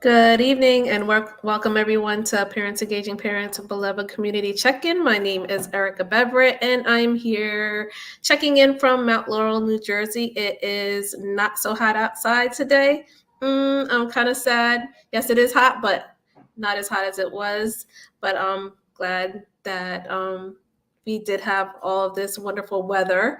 Good evening and welcome everyone to Parents Engaging Parents Beloved Community Check-In. My name is Erica Beverett and I'm here checking in from Mount Laurel, New Jersey. It is not so hot outside today. I'm kind of sad. Yes, it is hot, but not as hot as it was. But I'm glad that we did have all of this wonderful weather.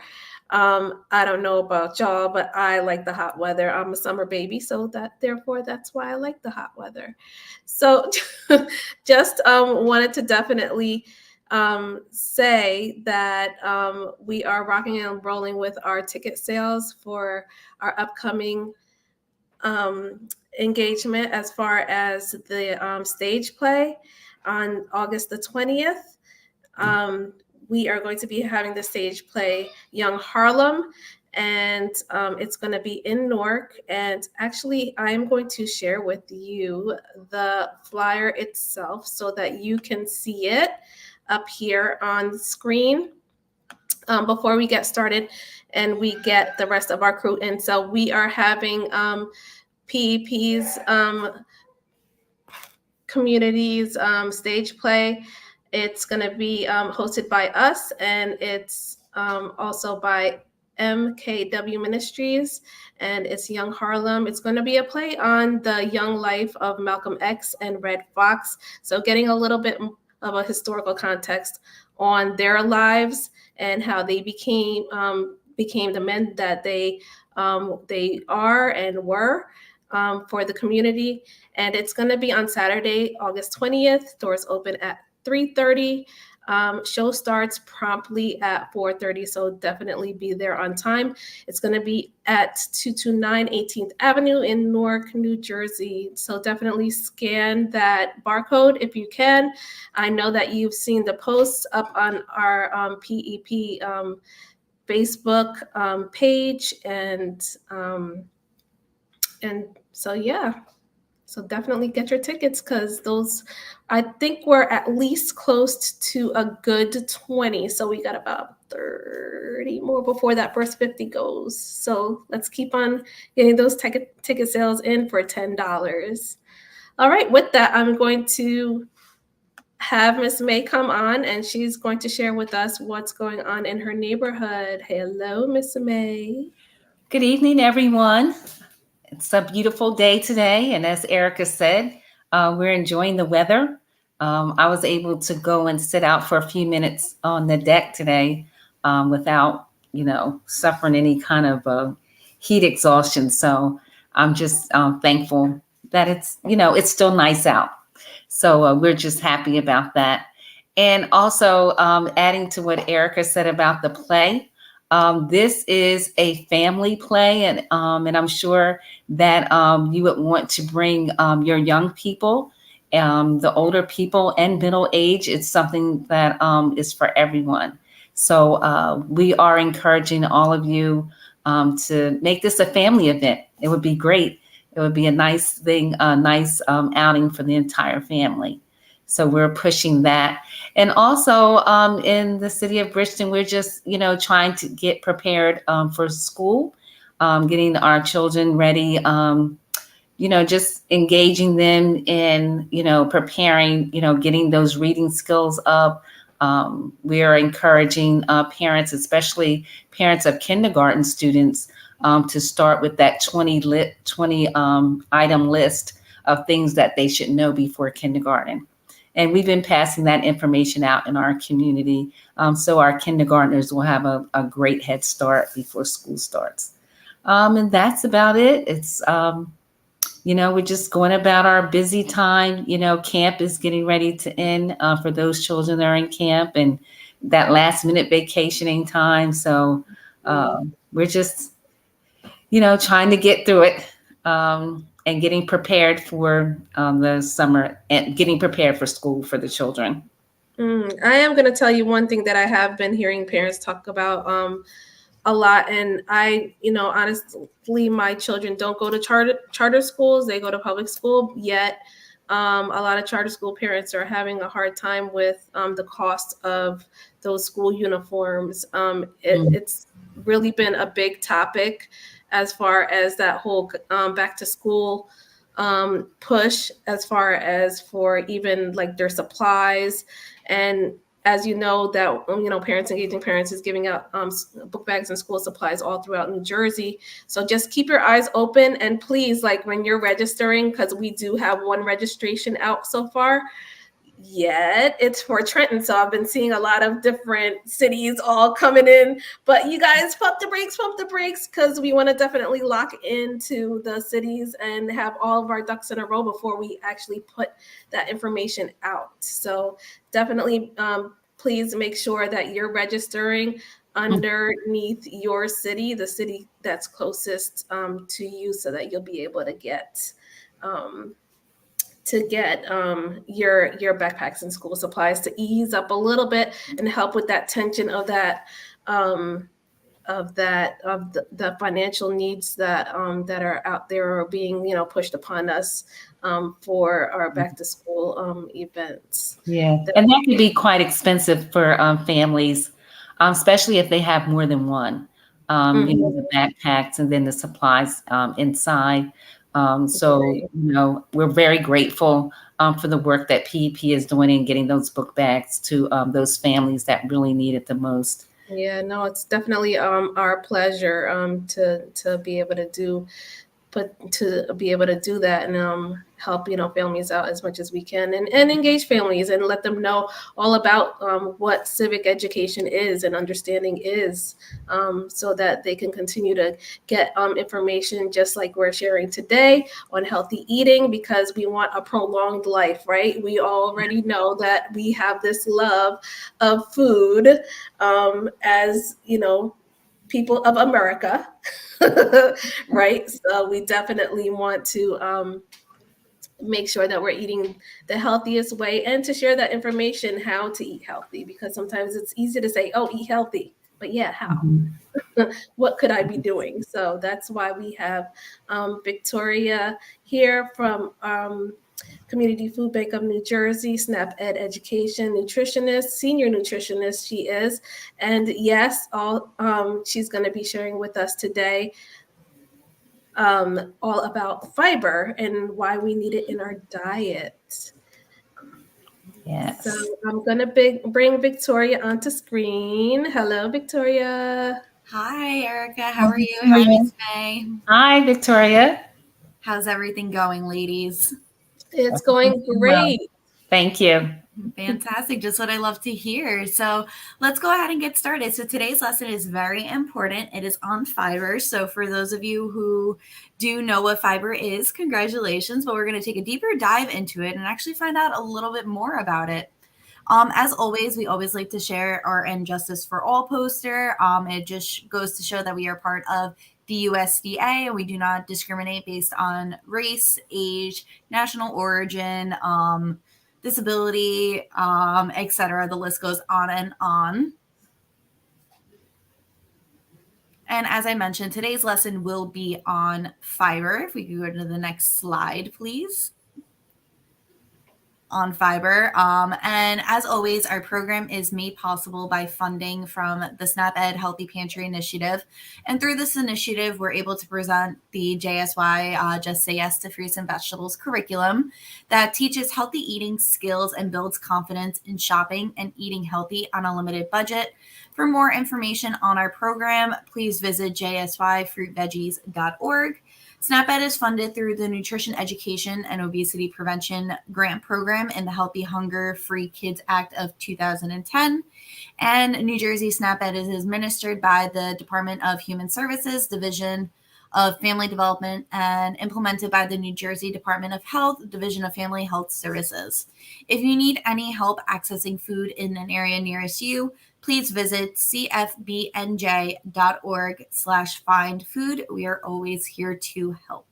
I don't know about y'all, but I like the hot weather. I'm a summer baby, so that's why I like the hot weather. So just wanted to definitely say that we are rocking and rolling with our ticket sales for our upcoming engagement as far as the stage play on August the 20th. We are going to be having the stage play Young Harlem, and it's going to be in Newark. And actually, I'm going to share with you the flyer itself so that you can see it up here on the screen before we get started and we get the rest of our crew in. So we are having PEP's communities stage play. It's going to be hosted by us, and it's also by MKW Ministries, and it's Young Harlem. It's going to be a play on the young life of Malcolm X and Red Fox. So getting a little bit of a historical context on their lives and how they became the men that they are and were for the community. And it's going to be on Saturday, August 20th. Doors open at 3:30. Show starts promptly at 4:30, so definitely be there on time. It's going to be at 229 18th Avenue in Newark, New Jersey. So definitely scan that barcode if you can. I know that you've seen the posts up on our PEP Facebook page, and so yeah. So definitely get your tickets because those, I think we're at least close to a good 20. So we got about 30 more before that first 50 goes. So let's keep on getting those ticket sales in for $10. All right, with that, I'm going to have Miss May come on and she's going to share with us what's going on in her neighborhood. Hello, Miss May. Good evening, everyone. It's a beautiful day today, and as Erica said, we're enjoying the weather. I was able to go and sit out for a few minutes on the deck today without, suffering any kind of heat exhaustion. So I'm just thankful that it's still nice out. So we're just happy about that. And also adding to what Erica said about the play. This is a family play, and I'm sure that you would want to bring your young people, the older people, and middle age. It's something that is for everyone. So we are encouraging all of you to make this a family event. It would be great. It would be a nice thing, a nice outing for the entire family. So we're pushing that. And also in the city of Bridgeton, we're just, trying to get prepared for school, getting our children ready, just engaging them in, preparing, getting those reading skills up. We are encouraging parents, especially parents of kindergarten students, to start with that 20 item list of things that they should know before kindergarten. And we've been passing that information out in our community. So our kindergartners will have a great head start before school starts. And that's about it. It's, we're just going about our busy time. Camp is getting ready to end for those children that are in camp and that last minute vacationing time. So we're just, trying to get through it. And getting prepared for the summer and getting prepared for school for the children. I am going to tell you one thing that I have been hearing parents talk about a lot. And honestly, my children don't go to charter schools. They go to public school, yet a lot of charter school parents are having a hard time with the cost of those school uniforms. It's really been a big topic as far as that whole back to school push as far as for even like their supplies. And as you know, that Parents Engaging Parents is giving out book bags and school supplies all throughout New Jersey. So just keep your eyes open, and please, like when you're registering, because we do have one registration out so far yet. It's for Trenton. So I've been seeing a lot of different cities all coming in. But you guys pump the brakes, because we want to definitely lock into the cities and have all of our ducks in a row before we actually put that information out. So definitely please make sure that you're registering underneath your city, the city that's closest to you, so that you'll be able um, your backpacks and school supplies to ease up a little bit and help with that tension of um, the financial needs that are out there or being pushed upon us for our back to school events. Yeah, and that can be quite expensive for families, especially if they have more than one. The Mhm. backpacks and then the supplies inside. So, Right. we're very grateful for the work that PEP is doing in getting those book bags to those families that really need it the most. Yeah, no, it's definitely our pleasure to be able to do that and help families out as much as we can, and engage families and let them know all about what civic education is and understanding is, so that they can continue to get information just like we're sharing today on healthy eating, because we want a prolonged life, right? We already know that we have this love of food, as people of America. Right? So we definitely want to make sure that we're eating the healthiest way, and to share that information how to eat healthy, because sometimes it's easy to say, oh, eat healthy. But yeah, how? Mhm. What could I be doing? So that's why we have Victoria here from Community Food Bank of New Jersey, SNAP Ed Education nutritionist, senior nutritionist she is. And yes, she's going to be sharing with us today all about fiber and why we need it in our diet. So Yes. I'm going to bring Victoria onto screen. Hello, Victoria. Hi, Erica. How Hi, are you? How are you Victoria. today? Hi, Victoria. How's everything going, ladies? It's Everything's going going well. great. Thank you. Fantastic. Just what I love to hear. So let's go ahead and get started. So today's lesson is very important. It is on fiber. So for those of you who do know what fiber is, congratulations. But we're going to take a deeper dive into it and actually find out a little bit more about it. As always, we always like to share our Injustice for All poster. It just goes to show that we are part of the USDA and we do not discriminate based on race, age, national origin, disability, etc. The list goes on and on. And as I mentioned, today's lesson will be on fiber. If we could go to the next slide, please. On fiber. And as always, our program is made possible by funding from the SNAP Ed Healthy Pantry Initiative. And through this initiative, we're able to present the JSY Just Say Yes to Fruits and Vegetables curriculum that teaches healthy eating skills and builds confidence in shopping and eating healthy on a limited budget. For more information on our program, please visit jsyfruitveggies.org. SNAP-Ed is funded through the Nutrition Education and Obesity Prevention Grant Program in the Healthy Hunger Free Kids Act of 2010. And New Jersey SNAP-Ed is administered by the Department of Human Services, Division of Family Development, and implemented by the New Jersey Department of Health, Division of Family Health Services. If you need any help accessing food in an area nearest you, please visit cfbnj.org/findfood. We are always here to help.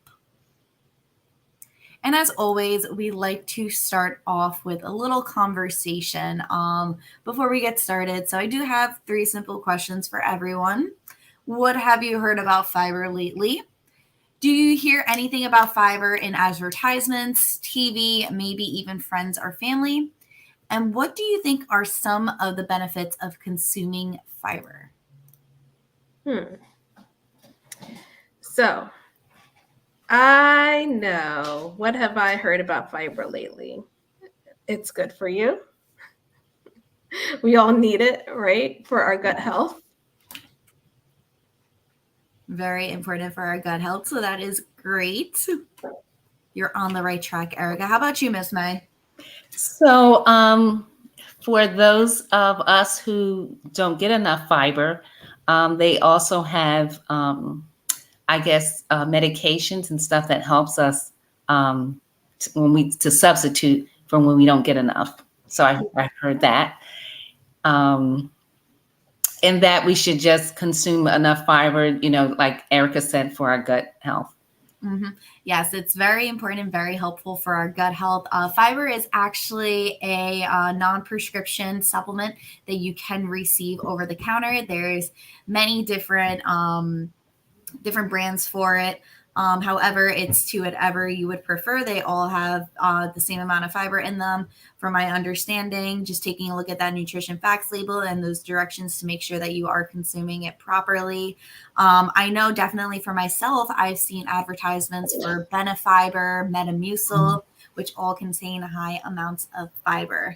And as always, we like to start off with a little conversation before we get started. So I do have 3 simple questions for everyone. What have you heard about fiber lately? Do you hear anything about fiber in advertisements, TV, maybe even friends or family? And what do you think are some of the benefits of consuming fiber? Hmm. So I know. What have I heard about fiber lately? It's good for you. We all need it, right? For our gut health. Very important for our gut health. So that is great. You're on the right track, Erica. How about you, Miss May? So, for those of us who don't get enough fiber, they also have, I guess, medications and stuff that helps us to substitute for when we don't get enough. So I heard that. Um, and that we should just consume enough fiber, like Erica said, for our gut health. Mm-hmm. Yes, it's very important and very helpful for our gut health. Fiber is actually a non-prescription supplement that you can receive over the counter. There's many different brands for it. However, it's to whatever you would prefer. They all have the same amount of fiber in them. From my understanding, just taking a look at that nutrition facts label and those directions to make sure that you are consuming it properly. I know definitely for myself, I've seen advertisements for Benefiber, Metamucil, which all contain high amounts of fiber.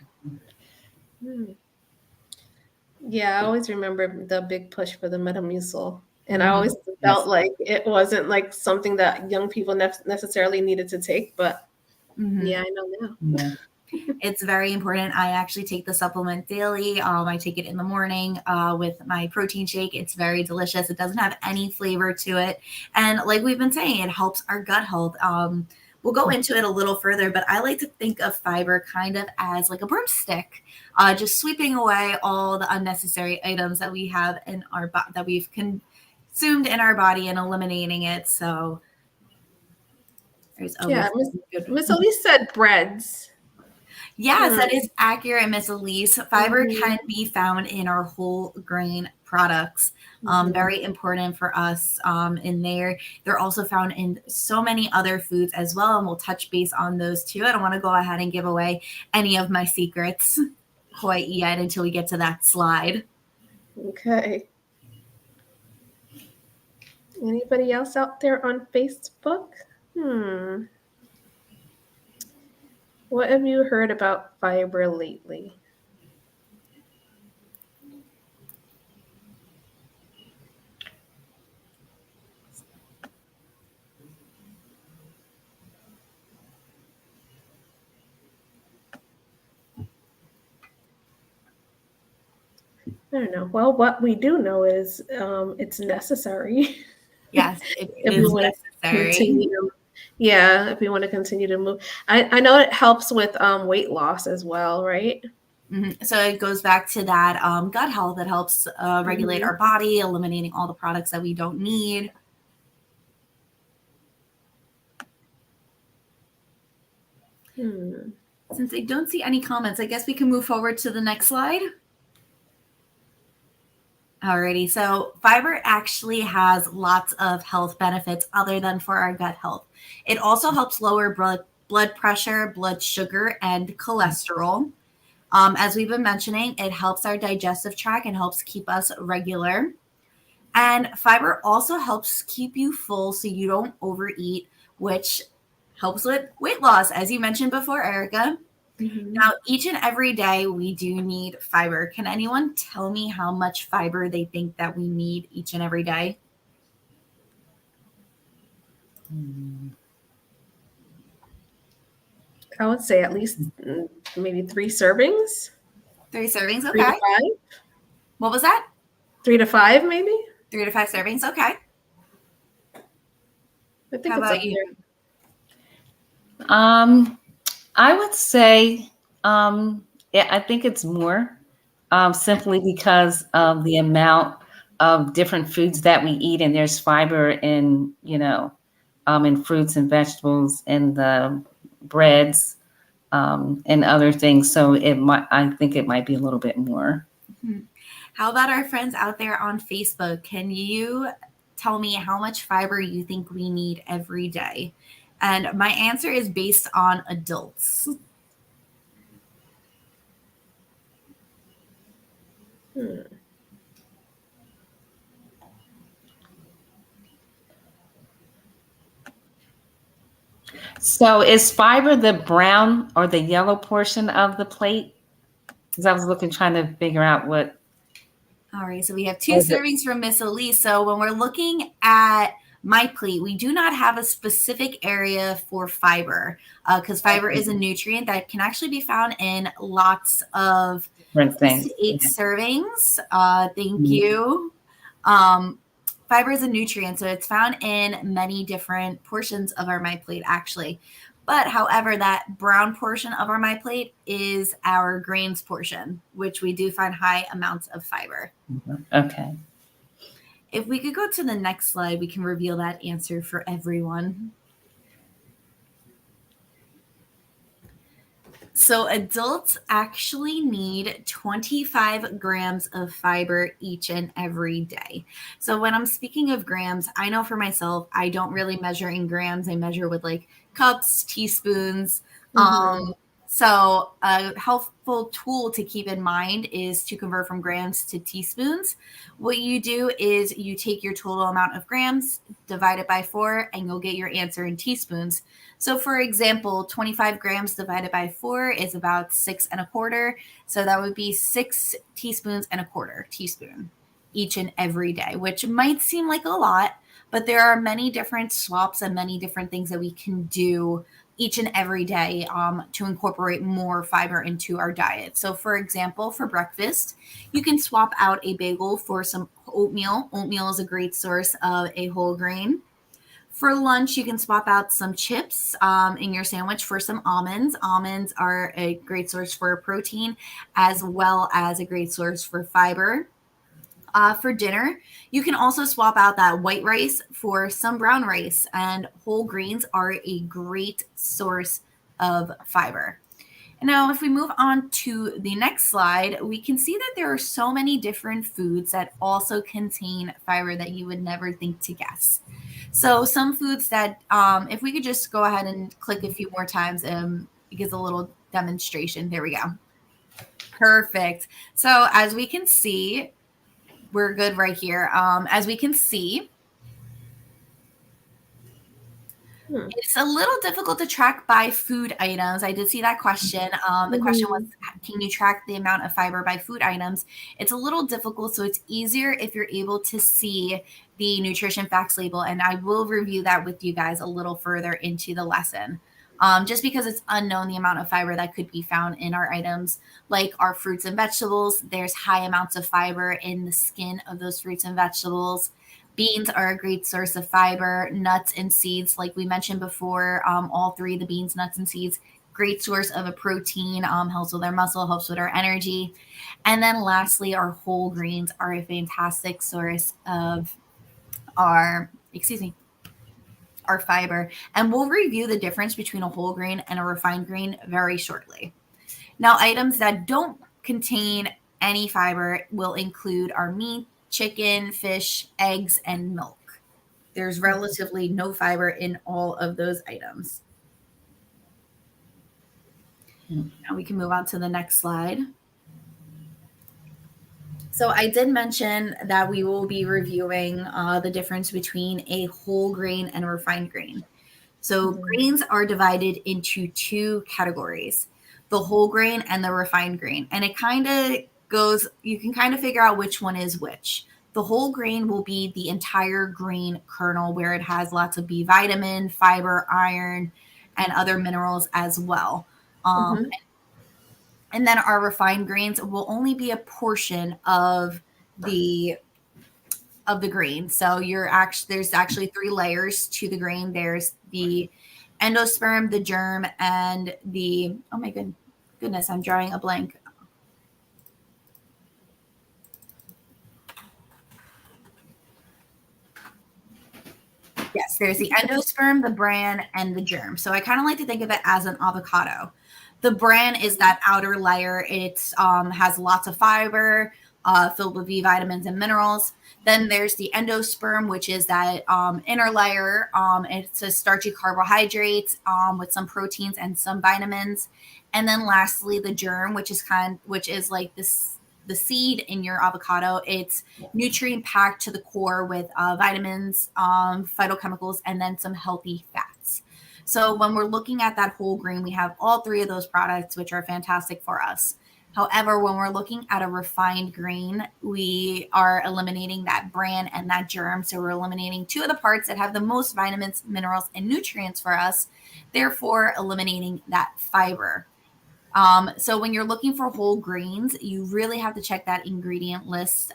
Yeah, I always remember the big push for the Metamucil. And I always felt like it wasn't like something that young people necessarily needed to take, but yeah, I know now. Yeah. It's very important. I actually take the supplement daily. I take it in the morning with my protein shake. It's very delicious. It doesn't have any flavor to it. And like we've been saying, it helps our gut health. We'll go into it a little further, but I like to think of fiber kind of as like a broomstick, just sweeping away all the unnecessary items that we have in our that we've consumed in our body and eliminating it. So there's always good. Miss Elise said breads. Yes, that is accurate, Miss Elise. Fiber can be found in our whole grain products. Very important for us in there. They're also found in so many other foods as well, and we'll touch base on those too. I don't want to go ahead and give away any of my secrets quite yet until we get to that slide. Okay. Anybody else out there on Facebook? What have you heard about fiber lately? I don't know. Well, what we do know is it's necessary. Yes, it if is we want necessary. to continue. Yeah, if we want to continue to move. I know it helps with weight loss as well, right? So it goes back to that gut health that helps regulate our body, eliminating all the products that we don't need. Since I don't see any comments, I guess we can move forward to the next slide. Alrighty, so fiber actually has lots of health benefits other than for our gut health. It also helps lower blood pressure, blood sugar, and cholesterol. As we've been mentioning, it helps our digestive tract and helps keep us regular. And fiber also helps keep you full so you don't overeat, which helps with weight loss, as you mentioned before, Erica. Now, each and every day we do need fiber. Can anyone tell me how much fiber they think that we need each and every day? I would say at least maybe 3 servings. 3 servings, 3 to okay. 5. What was that? 3 to 5, maybe. 3 to 5 servings, okay. I think How it's about up you? I would say, yeah, I think it's more, simply because of the amount of different foods that we eat, and there's fiber in, in fruits and vegetables and the breads, and other things. So I think it might be a little bit more. How about our friends out there on Facebook? Can you tell me how much fiber you think we need every day? And my answer is based on adults. So is fiber the brown or the yellow portion of the plate? Because I was looking, trying to figure out what. All right, so we have 2 Or is it- servings from Miss Elise. So when we're looking at my plate, we do not have a specific area for fiber because fiber is a nutrient that can actually be found in lots of different 6 things. to 8 Yeah. servings. Thank Mhm. you. Fiber is a nutrient, so it's found in many different portions of our My Plate, actually. But however, that brown portion of our My Plate is our grains portion, which we do find high amounts of fiber. Okay. If we could go to the next slide, we can reveal that answer for everyone. So adults actually need 25 grams of fiber each and every day. So when I'm speaking of grams, I know for myself, I don't really measure in grams. I measure with like cups, teaspoons. Mhm. So a helpful tool to keep in mind is to convert from grams to teaspoons. What you do is you take your total amount of grams, divide it by 4, and you'll get your answer in teaspoons. So for example, 25 grams divided by 4 is about 6.25. So that would be 6 teaspoons and a quarter teaspoon each and every day, which might seem like a lot, but there are many different swaps and many different things that we can do each and every day to incorporate more fiber into our diet. So for example, for breakfast, you can swap out a bagel for some oatmeal. Oatmeal is a great source of a whole grain. For lunch, you can swap out some chips in your sandwich for some almonds. Almonds are a great source for protein as well as a great source for fiber. For dinner, you can also swap out that white rice for some brown rice, and whole grains are a great source of fiber. Now, if we move on to the next slide, we can see that there are so many different foods that also contain fiber that you would never think to guess. So, some foods that, if we could just go ahead and click a few more times, it gives a little demonstration. There we go. Perfect. So, as we can see, we're good right here. As we can see, it's a little difficult to track by food items. I did see that question. The question was, Mhm. can you track the amount of fiber by food items? It's a little difficult, so it's easier if you're able to see the nutrition facts label, and I will review that with you guys a little further into the lesson. Just because it's unknown the amount of fiber that could be found in our items, like our fruits and vegetables, there's high amounts of fiber in the skin of those fruits and vegetables. Beans are a great source of fiber. Nuts and seeds, like we mentioned before, all three, the beans, nuts, and seeds, great source of a protein, helps with our muscle, helps with our energy. And then lastly, our whole grains are a fantastic source of our fiber. And we'll review the difference between a whole grain and a refined grain very shortly. Now, items that don't contain any fiber will include our meat, chicken, fish, eggs, and milk. There's relatively no fiber in all of those items. Now we can move on to the next slide. So I did mention that we will be reviewing the difference between a whole grain and a refined grain. So Mhm. grains are divided into 2 categories, the whole grain and the refined grain. And it kind of goes, you can kind of figure out which one is which. The whole grain will be the entire grain kernel where it has lots of B vitamin, fiber, iron, and other minerals as well. Um, Mhm. and then our refined grains will only be a portion the of the grain. So there's actually 3 layers to the grain. There's the endosperm, the germ, and the oh my goodness, I'm drawing a blank. Yes, there's the endosperm, the bran, and the germ. So I kind of like to think of it as an avocado. The bran is that outer layer. It has lots of fiber, filled with B vitamins and minerals. Then there's the endosperm, which is that inner layer. It's a starchy carbohydrate with some proteins and some vitamins. And then lastly, the germ, which is like this the seed in your avocado. It's nutrient packed to the core with vitamins, phytochemicals, and then some healthy fats. So when we're looking at that whole grain, we have all three of those products, which are fantastic for us. However, when we're looking at a refined grain, we are eliminating that bran and that germ. So we're eliminating two of the parts that have the most vitamins, minerals, and nutrients for us, therefore eliminating that fiber. So when you're looking for whole grains, you really have to check that ingredient list.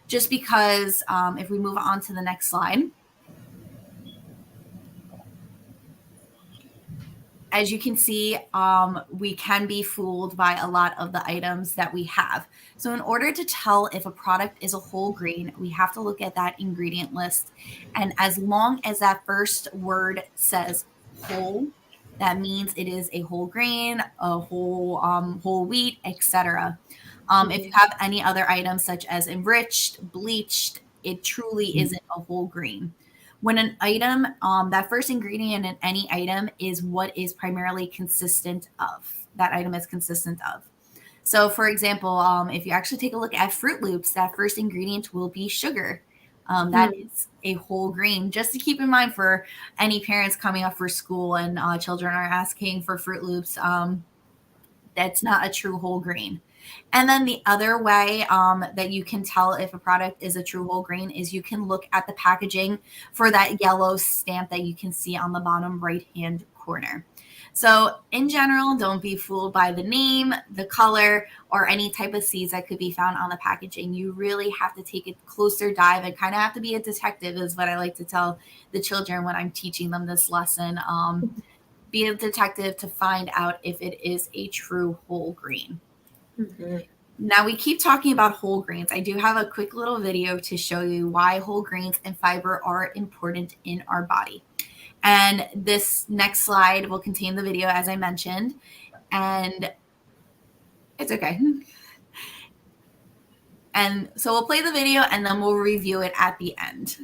Just because if we move on to the next slide, as you can see, we can be fooled by a lot of the items that we have. So in order to tell if a product is a whole grain, we have to look at that ingredient list. And as long as that first word says whole, that means it is a whole grain, a whole wheat, etc. If you have any other items such as enriched, bleached, it truly isn't a whole grain. When an item, that first ingredient in any item is what is primarily consistent of, that item is consistent of. So for example, if you actually take a look at Fruit Loops, that first ingredient will be sugar. That is a whole grain. Just to keep in mind for any parents coming up for school and children are asking for Fruit Loops, that's not a true whole grain. And then the other way that you can tell if a product is a true whole grain is you can look at the packaging for that yellow stamp that you can see on the bottom right-hand corner. So in general, don't be fooled by the name, the color, or any type of seeds that could be found on the packaging. You really have to take a closer dive and kind of have to be a detective is what I like to tell the children when I'm teaching them this lesson. Be a detective to find out if it is a true whole grain. Mm-hmm. Now we keep talking about whole grains. I do have a quick little video to show you why whole grains and fiber are important in our body. And this next slide will contain the video as I mentioned. And it's okay. And so we'll play the video and then we'll review it at the end.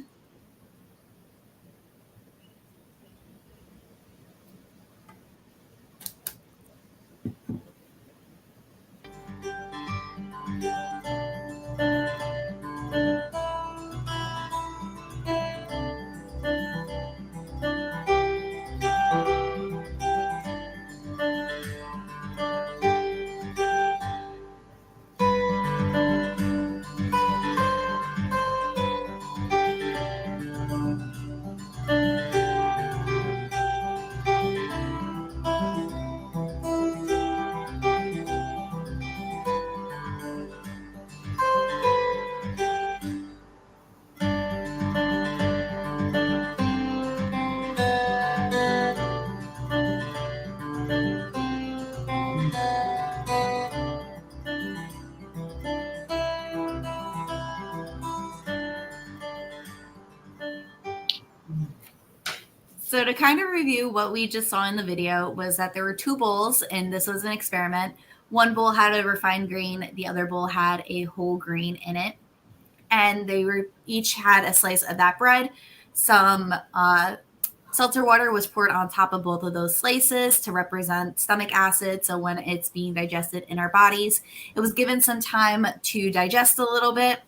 So to kind of review what we just saw in the video was that there were two bowls, and this was an experiment. One bowl had a refined grain, the other bowl had a whole grain in it. And they were each had a slice of that bread. Some seltzer water was poured on top of both of those slices to represent stomach acid. So when it's being digested in our bodies, it was given some time to digest a little bit.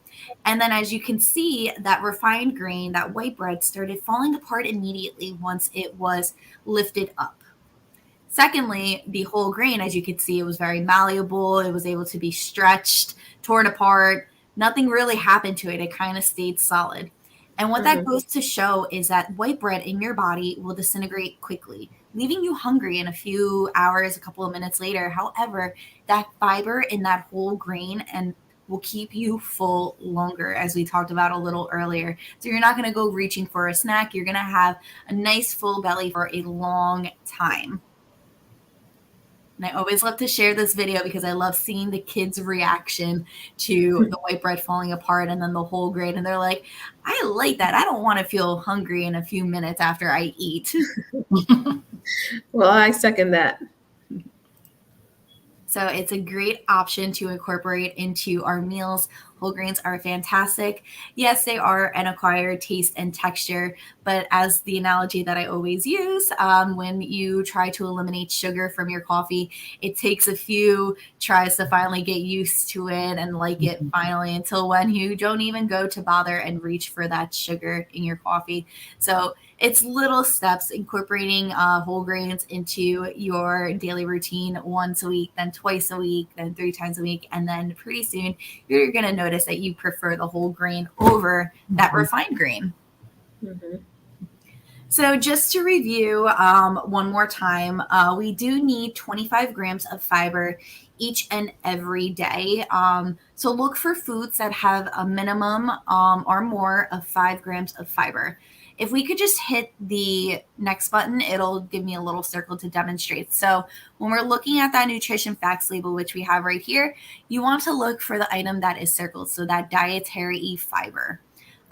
And then as you can see, that refined grain, that white bread started falling apart immediately once it was lifted up. Secondly, the whole grain, as you could see, it was very malleable. It was able to be stretched, torn apart. Nothing really happened to it. It kind of stayed solid. And what that goes to show is that white bread in your body will disintegrate quickly, leaving you hungry in a few hours, a couple of minutes later. However, that fiber in that whole grain and will keep you full longer, as we talked about a little earlier. So you're not going to go reaching for a snack. You're going to have a nice full belly for a long time. And I always love to share this video because I love seeing the kids' reaction to the white bread falling apart and then the whole grain. And they're like, I like that. I don't want to feel hungry in a few minutes after I eat. Well, I second that. So it's a great option to incorporate into our meals. Whole grains are fantastic. Yes, they are an acquired taste and texture, but as the analogy that I always use, when you try to eliminate sugar from your coffee, it takes a few tries to finally get used to it and like it finally until when you don't even go to bother and reach for that sugar in your coffee. So it's little steps incorporating whole grains into your daily routine once a week, then twice a week, then 3 times a week. And then pretty soon you're going to notice that you prefer the whole grain over that refined grain. Mm-hmm. So just to review one more time, we do need 25 grams of fiber each and every day. So look for foods that have a minimum or more of 5 grams of fiber. If we could just hit the next button, it'll give me a little circle to demonstrate. So when we're looking at that nutrition facts label, which we have right here, you want to look for the item that is circled, so that dietary fiber.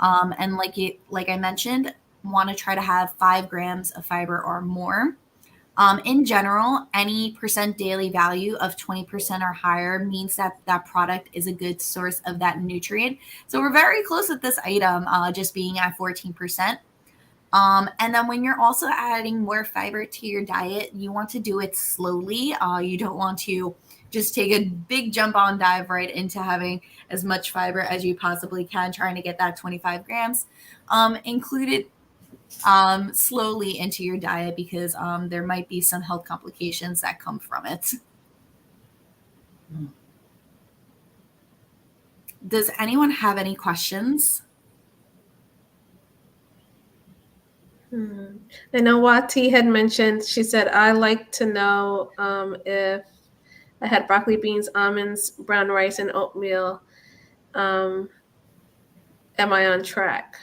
And like I mentioned, want to try to have 5 grams of fiber or more. In general, any percent daily value of 20% or higher means that that product is a good source of that nutrient. So we're very close with this item, just being at 14%. And then when you're also adding more fiber to your diet, you want to do it slowly. You don't want to just take a big jump on dive right into having as much fiber as you possibly can, trying to get that 25 grams. Include it slowly into your diet because there might be some health complications that come from it. Does anyone have any questions? I know Wati had mentioned, she said, I like to know if I had broccoli, beans, almonds, brown rice, and oatmeal. Am I on track?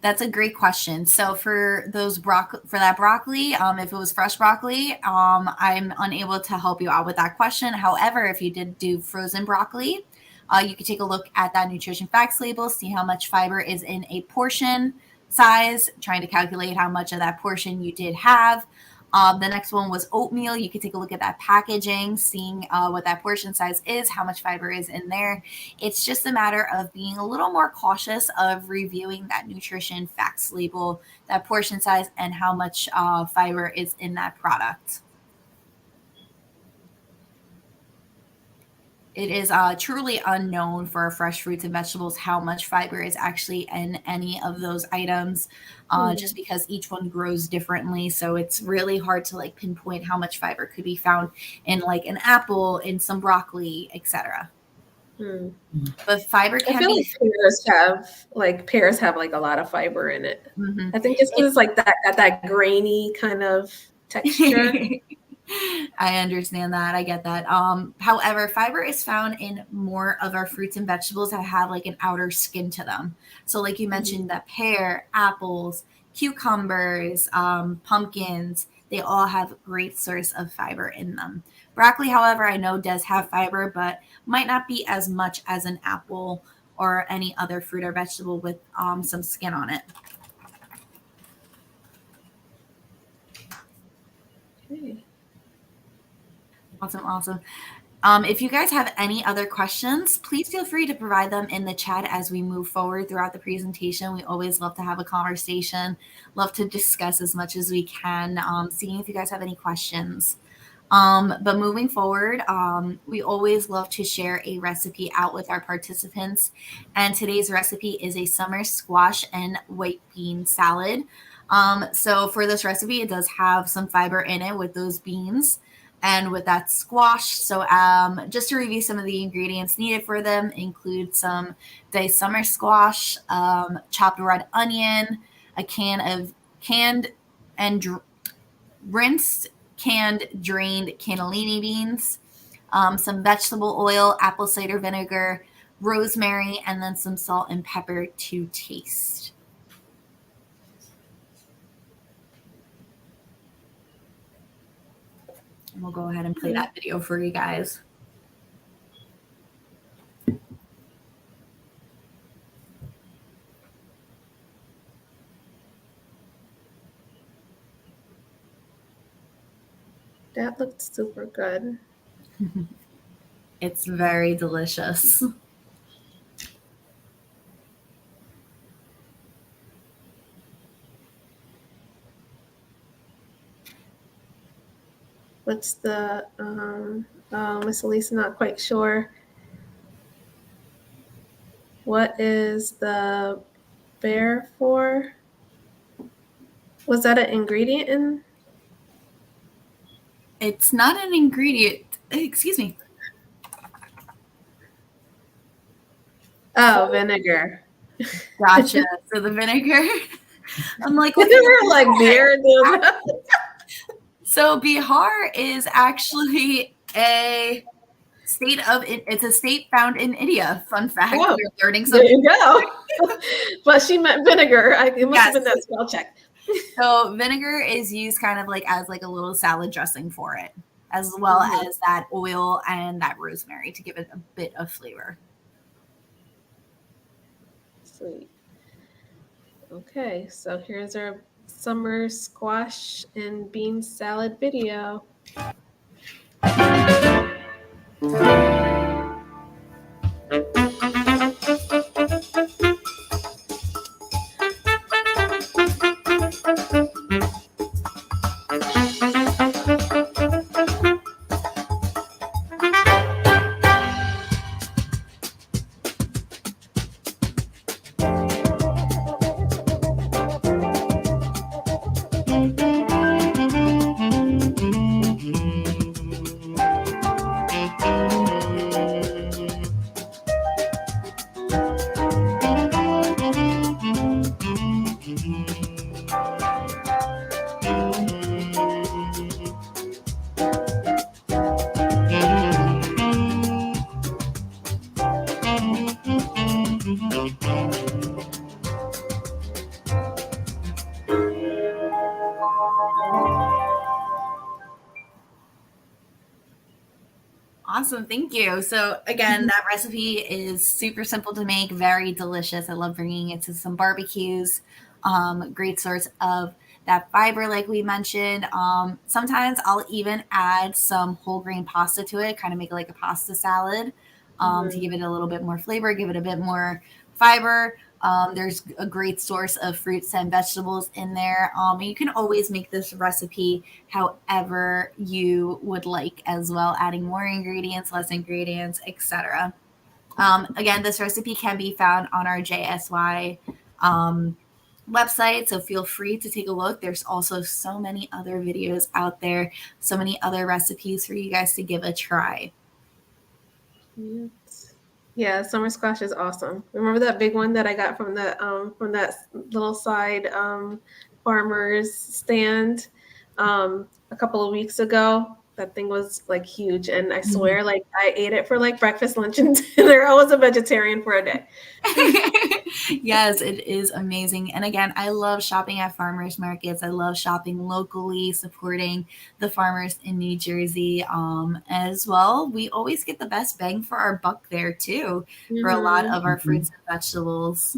That's a great question. So for that broccoli, if it was fresh broccoli, I'm unable to help you out with that question. However, if you did do frozen broccoli, you could take a look at that nutrition facts label, see how much fiber is in a portion size, trying to calculate how much of that portion you did have. The next one was oatmeal. You could take a look at that packaging, seeing what that portion size is, how much fiber is in there. It's just a matter of being a little more cautious of reviewing that nutrition facts label, that portion size, and how much fiber is in that product. It is truly unknown for fresh fruits and vegetables how much fiber is actually in any of those items, just because each one grows differently. So it's really hard to like pinpoint how much fiber could be found in like an apple, in some broccoli, etc. But fiber can I feel be. like pears have like a lot of fiber in it. Mhm. I think just because it's like that grainy kind of texture. I understand that. I get that. However, fiber is found in more of our fruits and vegetables that have like an outer skin to them. So, like you mentioned, that pear, apples, cucumbers, pumpkins, they all have great source of fiber in them. Broccoli, however, I know does have fiber, but might not be as much as an apple or any other fruit or vegetable with some skin on it. Okay. Awesome. If you guys have any other questions, please feel free to provide them in the chat as we move forward throughout the presentation. We always love to have a conversation, love to discuss as much as we can, seeing if you guys have any questions. But moving forward, we always love to share a recipe out with our participants. And today's recipe is a summer squash and white bean salad. So for this recipe, it does have some fiber in it with those beans and with that squash. So just to review some of the ingredients needed for them include some diced summer squash, chopped red onion, a can of canned and rinsed, canned, drained cannellini beans, some vegetable oil, apple cider vinegar, rosemary, and then some salt and pepper to taste. And we'll go ahead and play that video for you guys. That looked super good. It's very delicious. What's the Miss Elise not quite sure. What is the bear for? Was that an ingredient in? It's not an ingredient. Excuse me. Oh, vinegar. Gotcha. So the vinegar. I'm like, We were like beer. Dude. So Bihar is actually a it's a state found in India. Fun fact. Oh, We're learning there something. you go. But she meant vinegar. It must have been that spell check. So vinegar is used kind of like as like a little salad dressing for it, as well as that oil and that rosemary to give it a bit of flavor. Sweet. Okay, so here's our summer squash and bean salad video. Awesome. Thank you. So again, that recipe is super simple to make, very delicious. I love bringing it to some barbecues. Great source of that fiber, like we mentioned. Sometimes I'll even add some whole grain pasta to it, kind of make it like a pasta salad to give it a little bit more flavor, give it a bit more fiber. There's a great source of fruits and vegetables in there. And you can always make this recipe however you would like as well, adding more ingredients, less ingredients, etc. Again, this recipe can be found on our JSY website, so feel free to take a look. There's also so many other videos out there, so many other recipes for you guys to give a try. Yeah, summer squash is awesome. Remember that big one that I got from that little side farmer's stand a couple of weeks ago? That thing was like huge, and I swear, like I ate it for like breakfast, lunch, and dinner. I was a vegetarian for a day. Yes, it is amazing. And again, I love shopping at farmers markets. I love shopping locally, supporting the farmers in New Jersey as well. We always get the best bang for our buck there too, for a lot of our fruits and vegetables.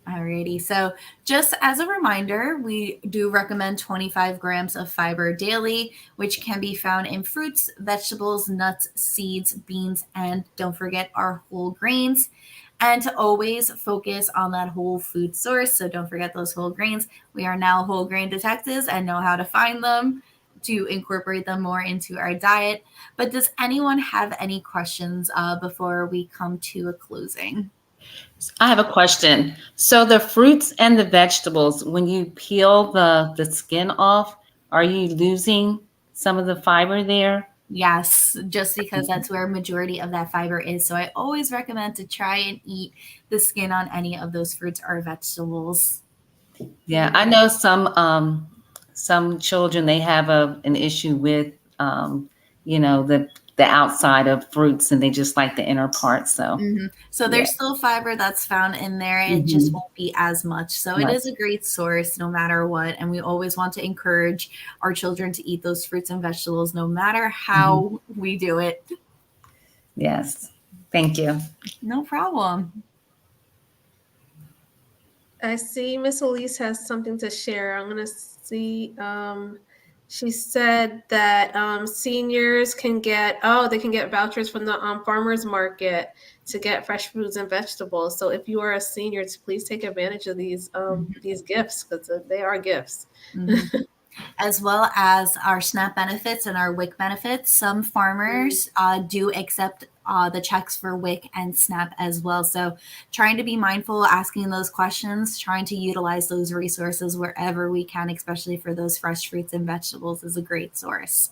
Alrighty, so just as a reminder, we do recommend 25 grams of fiber daily, which can be found in fruits, vegetables, nuts, seeds, beans, and don't forget our whole grains. And to always focus on that whole food source, so don't forget those whole grains. We are now whole grain detectives and know how to find them to incorporate them more into our diet. But does anyone have any questions before we come to a closing? I have a question. So the fruits and the vegetables, when you peel the skin off, are you losing some of the fiber there? Yes, just because that's where majority of that fiber is. So I always recommend to try and eat the skin on any of those fruits or vegetables. Yeah, I know some children, they have an issue with the outside of fruits, and they just like the inner part. So So there's still fiber that's found in there. It just won't be as much. So it is a great source no matter what. And we always want to encourage our children to eat those fruits and vegetables no matter how we do it. Yes. Thank you. No problem. I see Miss Elise has something to share. I'm going to see. She said that seniors can get vouchers from the farmers market to get fresh fruits and vegetables. So if you are a senior, please take advantage of these gifts, because they are gifts. As well as our SNAP benefits and our WIC benefits. Some farmers do accept the checks for WIC and SNAP as well. So trying to be mindful, asking those questions, trying to utilize those resources wherever we can, especially for those fresh fruits and vegetables, is a great source.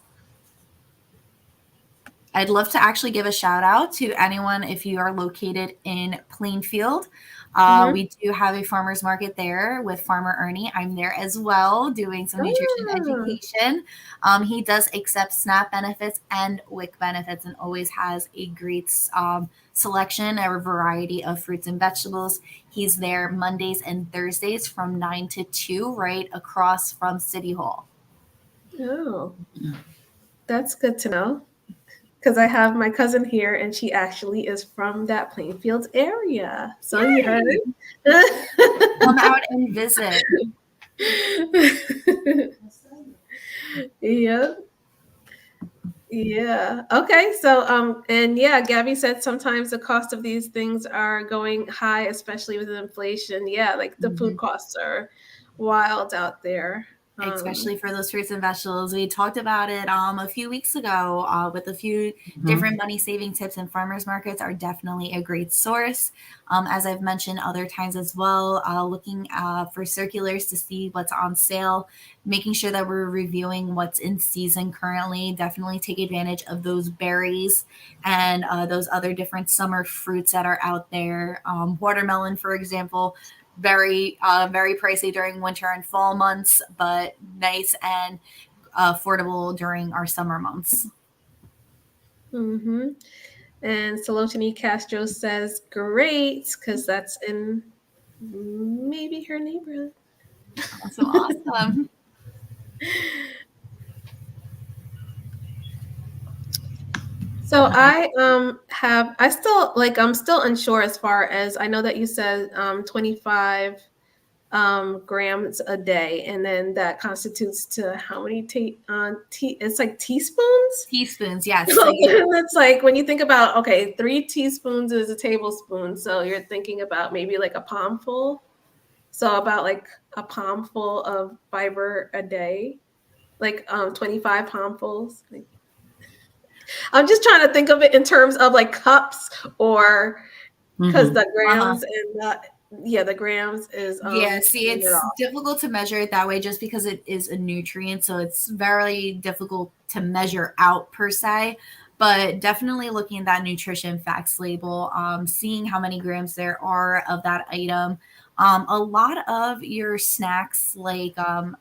I'd love to actually give a shout out to anyone if you are located in Plainfield. Mhm. We do have a farmer's market there with Farmer Ernie. I'm there as well doing some nutrition Ah, education. He does accept SNAP benefits and WIC benefits and always has a great selection, a variety of fruits and vegetables. He's there Mondays and Thursdays from 9 to 2, right across from City Hall. oh, that's good to know. Because I have my cousin here, and she actually is from that Plainfield area. So you heard. Yay! Come out and visit. Yeah. Yeah. Okay. So, and yeah, Gabby said sometimes the cost of these things are going high, especially with inflation. Yeah, like the food Mhm. costs are wild out there. Especially for those fruits and vegetables. We talked about it a few weeks ago with a few Mhm. different money saving tips, and farmers markets are definitely a great source. As I've mentioned other times as well, looking for circulars to see what's on sale, making sure that we're reviewing what's in season currently. Definitely take advantage of those berries and those other different summer fruits that are out there. Watermelon, for example, very pricey during winter and fall months, but nice and affordable during our summer months. Mm-hmm. And Salotini Castro says, great, because that's in maybe her neighborhood. Awesome. So I still like I'm still unsure as far as I know that you said 25 grams a day, and then that constitutes to how many it's like teaspoons. Teaspoons, yes. So It's like when you think about, okay, 3 teaspoons is a tablespoon, so you're thinking about maybe like a palmful. So about like a palmful of fiber a day, like 25 palmfuls. I'm just trying to think of it in terms of like cups, or because Mhm. the uh-huh. grams and the grams is Yeah, see, throwing it it's off. difficult to measure it that way just because it is a nutrient. So it's very difficult to measure out per se. But definitely looking at that nutrition facts label, seeing how many grams there are of that item. A lot of your snacks, like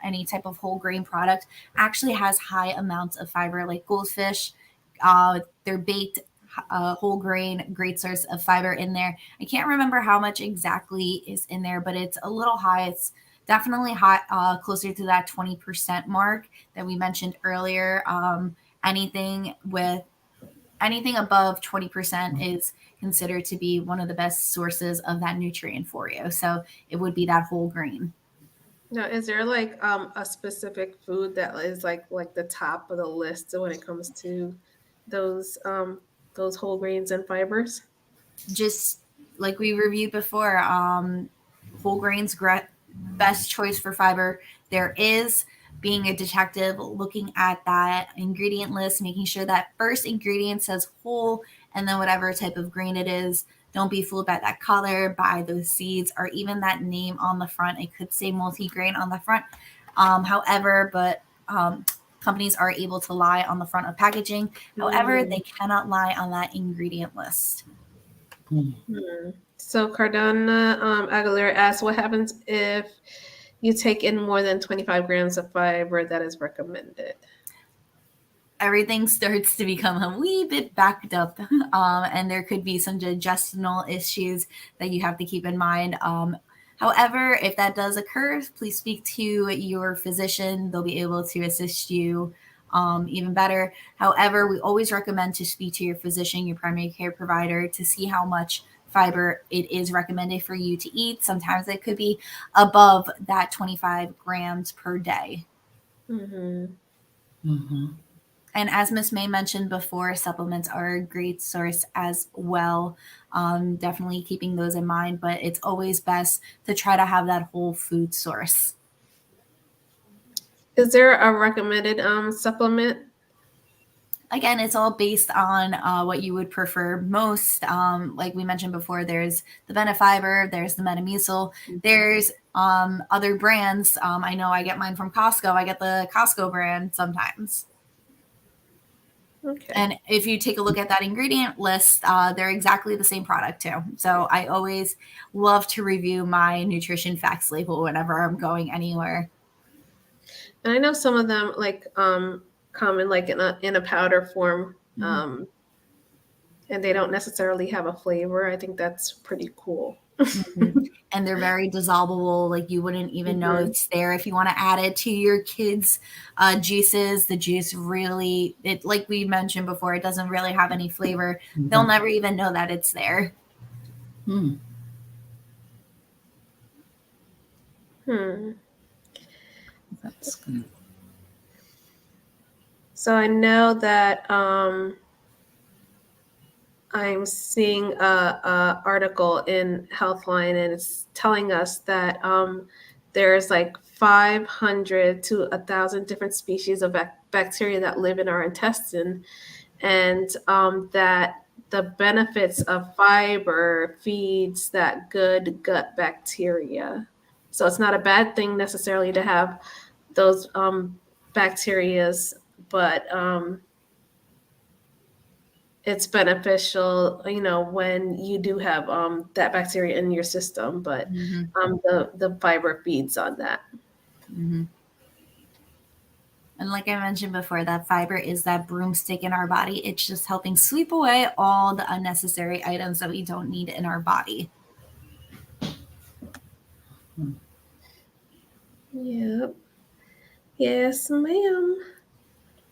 any type of whole grain product, actually has high amounts of fiber, like goldfish. They're baked whole grain, great source of fiber in there. I can't remember how much exactly is in there, but it's a little high. It's definitely high, closer to that 20% mark that we mentioned earlier. Anything with anything above 20% is considered to be one of the best sources of that nutrient for you. So it would be that whole grain. Now, is there like a specific food that is like the top of the list when it comes to those um those whole grains and fibers? Just like we reviewed before, whole grains, best choice for fiber. There is being a detective, looking at that ingredient list, making sure that first ingredient says whole, and then whatever type of grain it is. Don't be fooled by that color, by those seeds, or even that name on the front. It could say multi-grain on the front. However, but companies are able to lie on the front of packaging. However, Mm. they cannot lie on that ingredient list. Hmm. So Cardona Aguilera asks, what happens if you take in more than 25 grams of fiber that is recommended? Everything starts to become a wee bit backed up, and there could be some digestional issues that you have to keep in mind. However, if that does occur, please speak to your physician. They'll be able to assist you even better. However, we always recommend to speak to your physician, your primary care provider, to see how much fiber it is recommended for you to eat. Sometimes it could be above that 25 grams per day. Mm-hmm. Mhm. And as Miss May mentioned before, supplements are a great source as well. Definitely keeping those in mind, but it's always best to try to have that whole food source. Is there a recommended supplement? again, it's all based on what you would prefer most. Like we mentioned before, there's the Benefiber, there's the Metamucil, there's other brands. I know I get mine from Costco. I get the Costco brand sometimes. Okay. And if you take a look at that ingredient list, they're exactly the same product too. So I always love to review my nutrition facts label whenever I'm going anywhere. And I know some of them come in like in a powder form, and they don't necessarily have a flavor. I think that's pretty cool. And they're very dissolvable. Like you wouldn't even know it's there. If you want to add it to your kids' juices, the juice really, it like we mentioned before, it doesn't really have any flavor. They'll never even know that it's there. That's good. So I know that I'm seeing a article in Healthline, and it's telling us that there's like 500 to 1,000 different species of bacteria that live in our intestine, and that the benefits of fiber feeds that good gut bacteria. So it's not a bad thing necessarily to have those bacterias, but it's beneficial, when you do have that bacteria in your system, but the fiber feeds on that. And like I mentioned before, that fiber is that broomstick in our body. It's just helping sweep away all the unnecessary items that we don't need in our body. Yep. Yes, ma'am.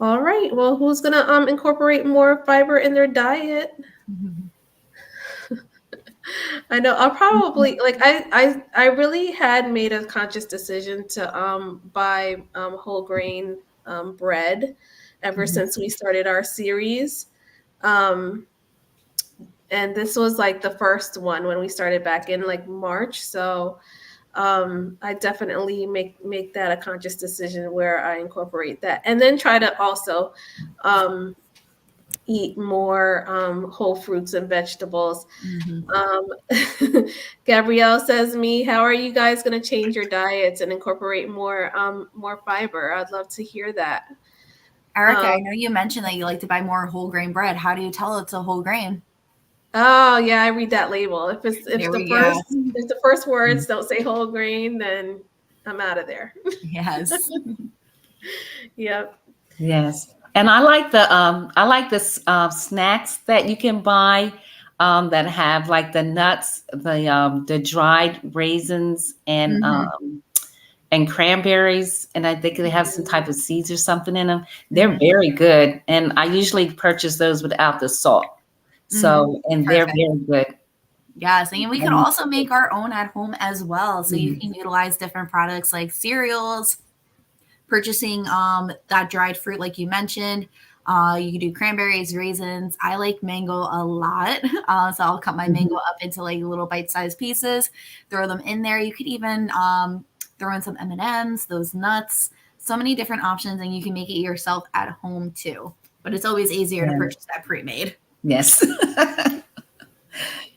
All right. Well, who's gonna incorporate more fiber in their diet? I know I'll probably I really had made a conscious decision to buy whole grain bread ever since we started our series. And this was like the first one when we started back in like March. So I definitely make that a conscious decision where I incorporate that, and then try to also eat more whole fruits and vegetables. Gabrielle says, "Me, how are you guys going to change your diets and incorporate more fiber?" I'd love to hear that. Erica, I know you mentioned that you like to buy more whole grain bread. How do you tell it's a whole grain? Oh yeah, I read that label. If There we the first words don't say whole grain, then I'm out of there. Yes. Yep. Yes. And I like the snacks that you can buy that have like the nuts, the dried raisins and cranberries, and I think they have some type of seeds or something in them. They're very good, and I usually purchase those without the salt. So, and they're very good. Yes, and we can also make our own at home as well. So you can utilize different products like cereals, purchasing that dried fruit like you mentioned. You can do cranberries, raisins. I like mango a lot. So I'll cut my mango up into like little bite-sized pieces, throw them in there. You could even throw in some M&Ms, those nuts, so many different options, and you can make it yourself at home too. But it's always easier to purchase that pre-made. Yes.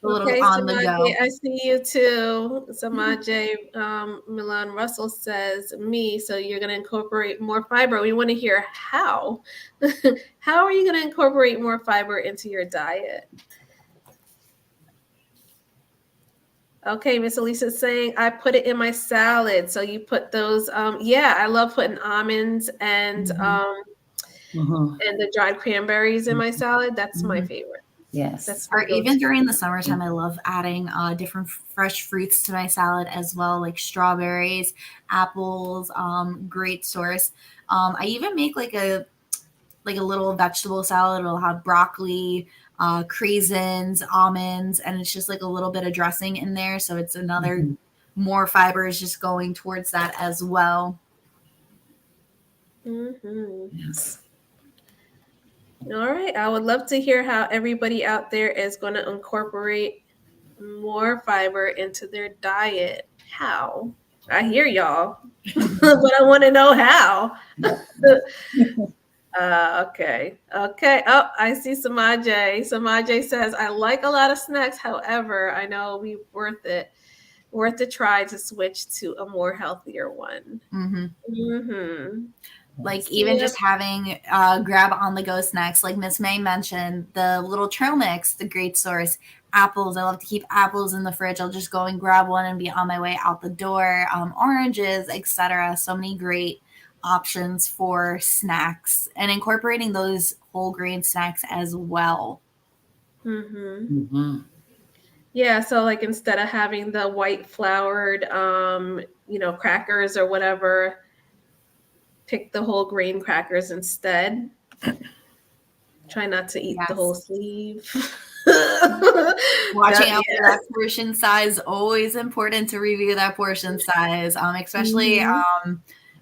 A little on the go. I see you too. Samaje Milan Russell says, "Me, so you're going to incorporate more fiber." We want to hear how. How are you going to incorporate more fiber into your diet? Okay, Miss Elisa's saying, "I put it in my salad." So you put those, I love putting almonds and the dried cranberries in my salad. That's my favorite. Yes. Or even during the summertime, I love adding different fresh fruits to my salad as well, like strawberries, apples, great source. I even make like a little vegetable salad. It'll have broccoli, craisins, almonds, and it's just like a little bit of dressing in there. So it's another more fiber is just going towards that as well. Yes. All right. I would love to hear how everybody out there is going to incorporate more fiber into their diet. How? I hear y'all, but I want to know how. Okay. Okay. Oh, I see Samaje. Samaje says, I like a lot of snacks. However, I know we worth the try to switch to a more healthier one. Mm-hmm. Mm-hmm. Like even just having grab on the go snacks, like Miss May mentioned, the little trail mix, the great source. Apples, I love to keep apples in the fridge. I'll just go and grab one and be on my way out the door. Oranges, etc. So many great options for snacks and incorporating those whole grain snacks as well. Mm-hmm. Mm-hmm. Yeah, so like instead of having the white floured crackers or whatever, pick the whole grain crackers instead. Try not to eat the whole Yes. sleeve. Watching out for that portion size, always important to review that portion size, especially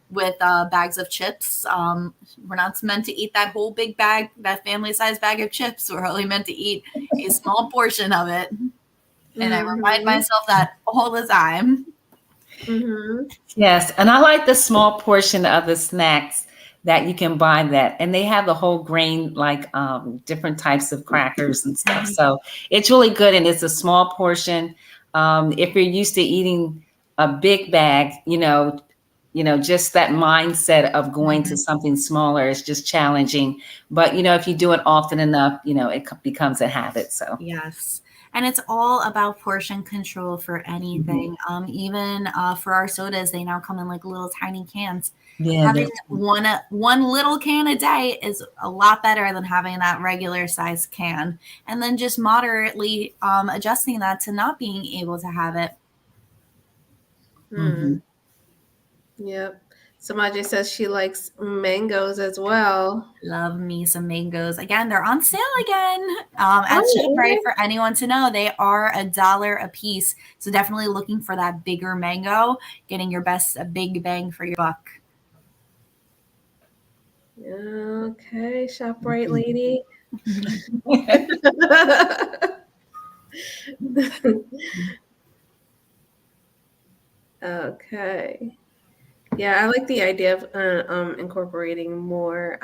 with bags of chips. We're not meant to eat that whole big bag, that family size bag of chips. We're only meant to eat a small portion of it. And I remind myself that all the time. Mm-hmm. Yes, and I like the small portion of the snacks that you can buy that, and they have the whole grain, like different types of crackers and stuff. So it's really good, and it's a small portion. If you're used to eating a big bag, just that mindset of going to something smaller is just challenging. But if you do it often enough, it becomes a habit. So yes. And it's all about portion control for anything. Even for our sodas, they now come in like little tiny cans. yeah, Having one little can a day is a lot better than having that regular size can. And then just moderately adjusting that to not being able to have it. Yep. Samaje says she likes mangoes as well. Love me some mangoes. Again, they're on sale again at ShopRite. For anyone to know, they are $1 a piece. So definitely looking for that bigger mango, getting your best big bang for your buck. Okay, ShopRite lady. Okay. Yeah, I like the idea of incorporating more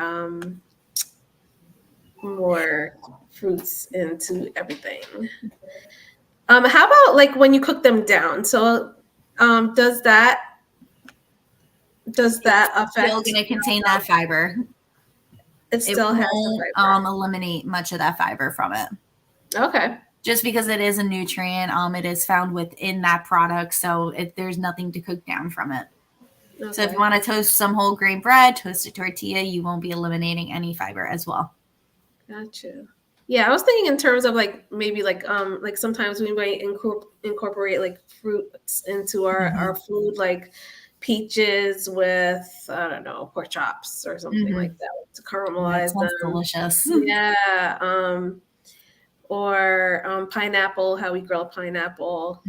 fruits into everything. How about like when you cook them down? So, does that affect? Still going to contain that fiber. It still has the fiber. Eliminate much of that fiber from it. Okay. Just because it is a nutrient, it is found within that product, so there's nothing to cook down from it. Okay. So if you want to toast some whole grain bread, toast a tortilla, you won't be eliminating any fiber as well. Gotcha. Yeah, I was thinking in terms of like maybe like sometimes we might incorporate like fruits into our food, like peaches with I don't know, pork chops or something like that to caramelize them. Delicious. Yeah. Or pineapple, how we grill pineapple.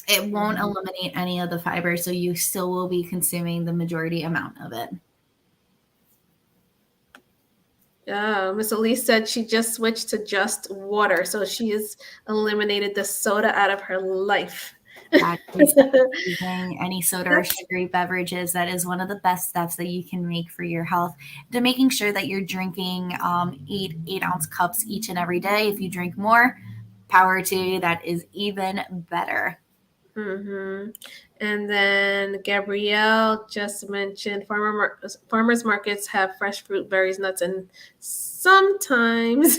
It won't eliminate any of the fiber, so you still will be consuming the majority amount of it. Miss Elise said she just switched to just water, so she has eliminated the soda out of her life. That is using any soda or sugary beverages. That is one of the best steps that you can make for your health. To making sure that you're drinking 8-ounce cups each and every day. If you drink more, power to you. That is even better. And then Gabrielle just mentioned farmers markets have fresh fruit, berries, nuts, and sometimes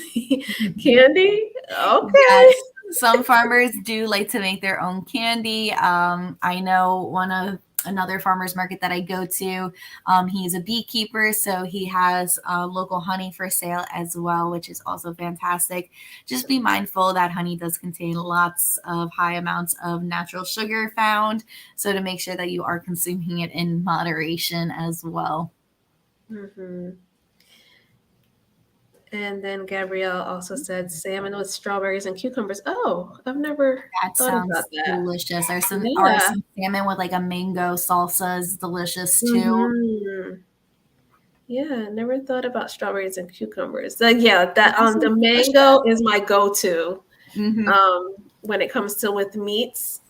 candy. Okay. Yes. Some farmers do like to make their own candy. I know another farmer's market that I go to, he's a beekeeper, so he has local honey for sale as well, which is also fantastic. Just be mindful that honey does contain lots of high amounts of natural sugar found, so to make sure that you are consuming it in moderation as well. And then Gabrielle also said salmon with strawberries and cucumbers. Oh, I've never thought about that. Delicious. Or some salmon with like a mango salsa is delicious too. Yeah, never thought about strawberries and cucumbers. The mango is my go-to when it comes to with meats.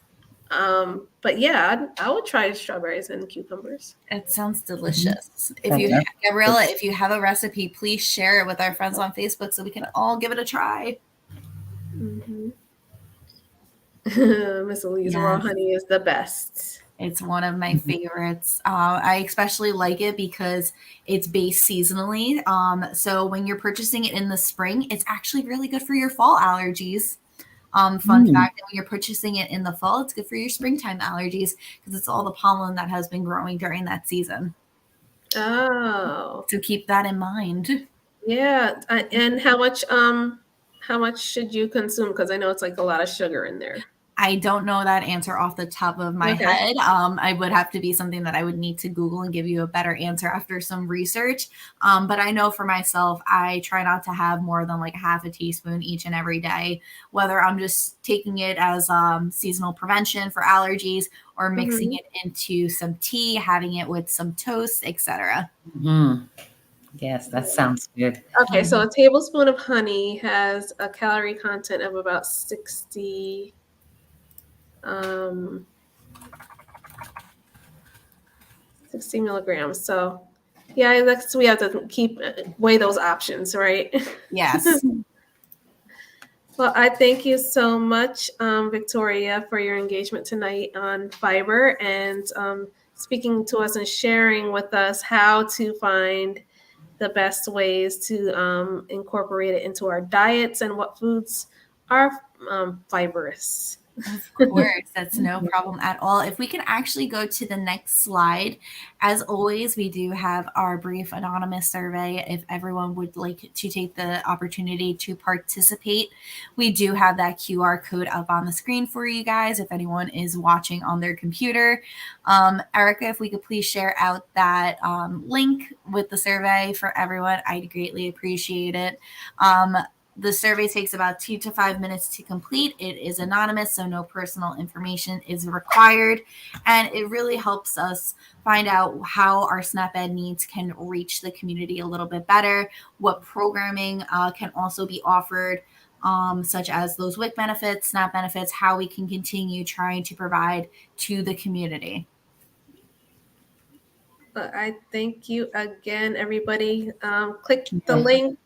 But yeah, I would try strawberries and cucumbers. It sounds delicious. If That you, does. Gabriella, if you have a recipe, please share it with our friends on Facebook so we can all give it a try. Mm-hmm. Miss Louise, raw Yes. honey is the best. It's one of my favorites. I especially like it because it's based seasonally. So when you're purchasing it in the spring, it's actually really good for your fall allergies. Fun Mm. fact, when you're purchasing it in the fall, it's good for your springtime allergies because it's all the pollen that has been growing during that season. Oh, So keep that in mind. yeah. And how much should you consume? Because I know it's like a lot of sugar in there. I don't know that answer off the top of my Okay. head. I would have to be something that I would need to Google and give you a better answer after some research. But I know for myself, I try not to have more than like half a teaspoon each and every day, whether I'm just taking it as seasonal prevention for allergies or mixing Mm-hmm. it into some tea, having it with some toast, etc. Mm. Yes, that sounds good. Okay, so a tablespoon of honey has a calorie content of about 60, um, 60 milligrams. So yeah, that's we have to weigh those options, right? Yes. Well, I thank you so much, Victoria, for your engagement tonight on fiber and speaking to us and sharing with us how to find the best ways to incorporate it into our diets and what foods are fibrous. Of course, that's no problem at all. If we can actually go to the next slide, as always, we do have our brief anonymous survey. If everyone would like to take the opportunity to participate, we do have that QR code up on the screen for you guys if anyone is watching on their computer. Erica, if we could please share out that link with the survey for everyone, I'd greatly appreciate it. The survey takes about 2 to 5 minutes to complete. It is anonymous, so no personal information is required. And it really helps us find out how our SNAP Ed needs can reach the community a little bit better, what programming can also be offered, such as those WIC benefits, SNAP benefits, how we can continue trying to provide to the community. But I thank you again, everybody. Click the link.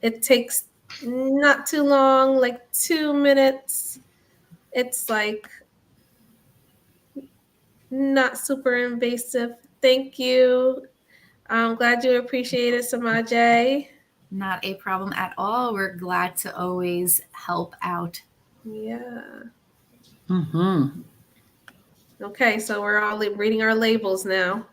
It takes not too long, like 2 minutes. It's like not super invasive. Thank you. I'm glad you appreciate it, Samaje. Not a problem at all. We're glad to always help out. Yeah. Mm-hmm. Okay, so we're all reading our labels now.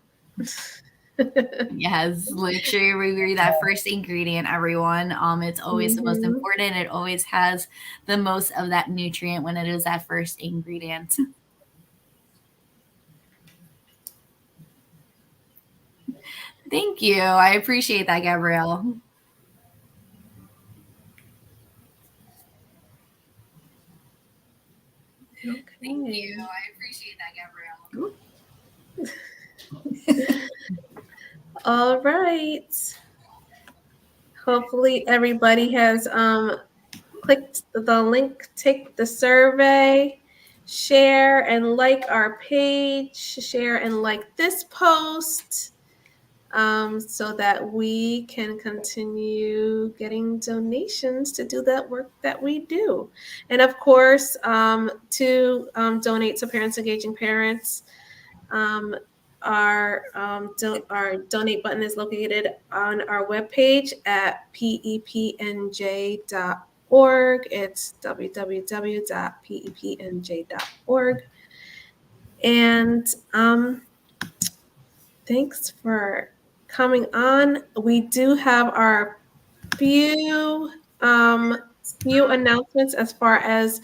Yes, make sure you review that first ingredient, everyone. It's always the most important. It always has the most of that nutrient when it is that first ingredient. Thank you. I appreciate that, Gabrielle. Okay. Thank you. I appreciate that, Gabrielle. All right. Hopefully everybody has clicked the link, take the survey, share and like our page, share and like this post, so that we can continue getting donations to do that work that we do. And of course, to donate to Parents Engaging Parents, our donate button is located on our webpage at pepnj.org. It's www.pepnj.org. And thanks for coming on. We do have our few announcements as far as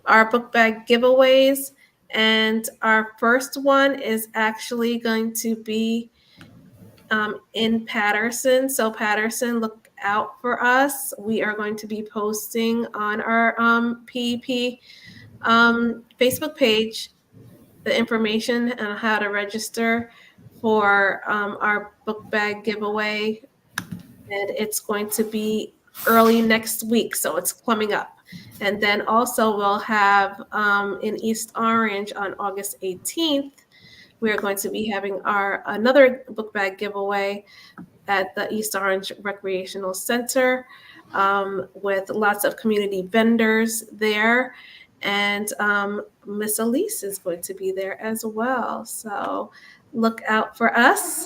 our book bag giveaways. And our first one is actually going to be in Patterson. So Patterson, look out for us. We are going to be posting on our PEP Facebook page the information on how to register for our book bag giveaway. And it's going to be early next week, so it's coming up. And then also we'll have in East Orange on August 18th, we're going to be having another book bag giveaway at the East Orange Recreational Center with lots of community vendors there. And Miss Elise is going to be there as well. So look out for us.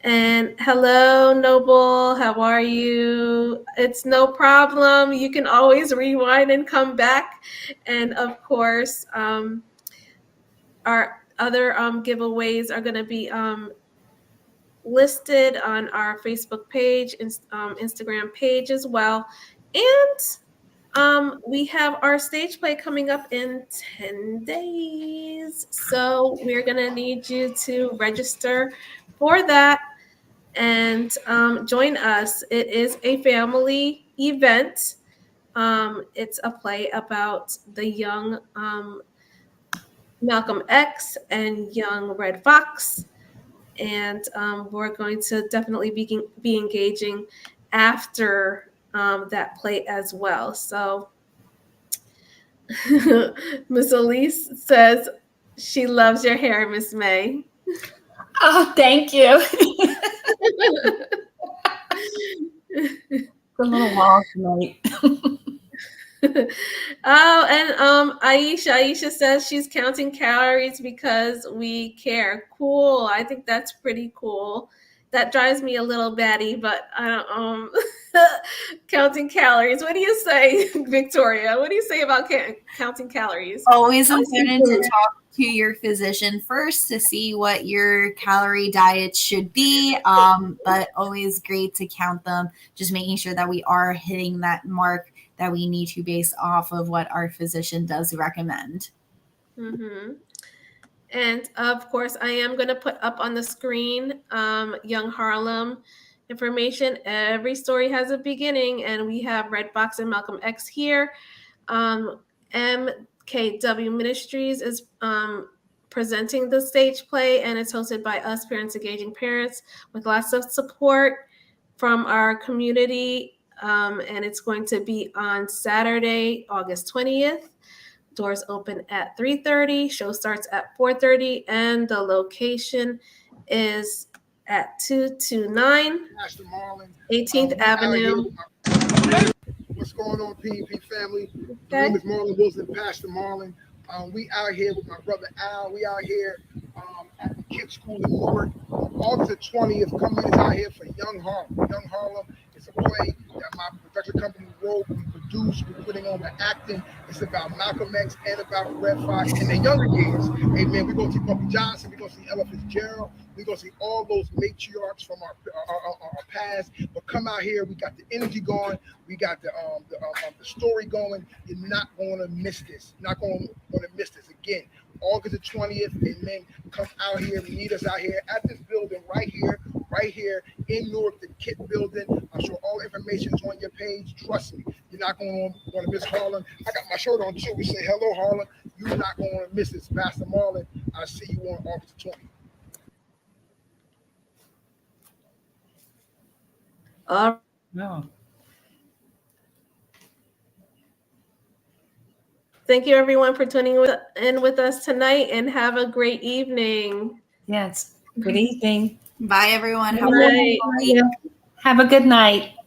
And hello, Noble. How are you? It's no problem. You can always rewind and come back. And of course, our other giveaways are going to be listed on our Facebook page, Instagram page as well. And we have our stage play coming up in 10 days. So we're going to need you to register for that and join us. It is a family event. It's a play about the young Malcolm X and young Red Fox. And we're going to definitely be engaging after that play as well. So Miss Elise says she loves your hair, Miss May. Oh, thank you. It's a little long tonight. Oh, and Aisha says she's counting calories because we care. Cool. I think that's pretty cool. That drives me a little batty, but I don't counting calories. What do you say, Victoria? What do you say about counting calories? Always important to talk to your physician first to see what your calorie diet should be, but always great to count them, just making sure that we are hitting that mark that we need to based off of what our physician does recommend. Mm-hmm. And of course, I am going to put up on the screen Young Harlem information. Every story has a beginning, and we have Red Fox and Malcolm X here. MKW Ministries is presenting the stage play, and it's hosted by us, Parents Engaging Parents, with lots of support from our community. And it's going to be on Saturday, August 20th. Doors open at 3:30. Show starts at 4:30, and the location is at 229 18th Avenue. What's going on, PEP family? My name is Marlon Wilson, Pastor Marlon. We out here with my brother Al. We out here at the Kids School in Newark. August the 20th, come in out here for Young Harlem. Young Harlem is a play that my production company wrote, we produced, we're putting on the acting. It's about Malcolm X and about Red Fox in their younger years. Amen. We're going to see Bobby Johnson. We're going to see Ella Fitzgerald. We're going to see all those matriarchs from our past. But come out here. We got the energy going. We got the story going. You're not going to miss this. Not going to miss this again. August the 20th, amen. Come out here, meet us out here at this building right here in Newark, the KIT building. I'm sure all information is on your page. Trust me, you're not going to miss Harlem. I got my shirt on too. We say hello, Harlem. You're not going to miss this. Pastor Marlon, I'll see you on August 20th. No. Thank you, everyone, for tuning in with us tonight, and have a great evening. Yes. Good evening. Bye, everyone. Have a good night. Have a good night.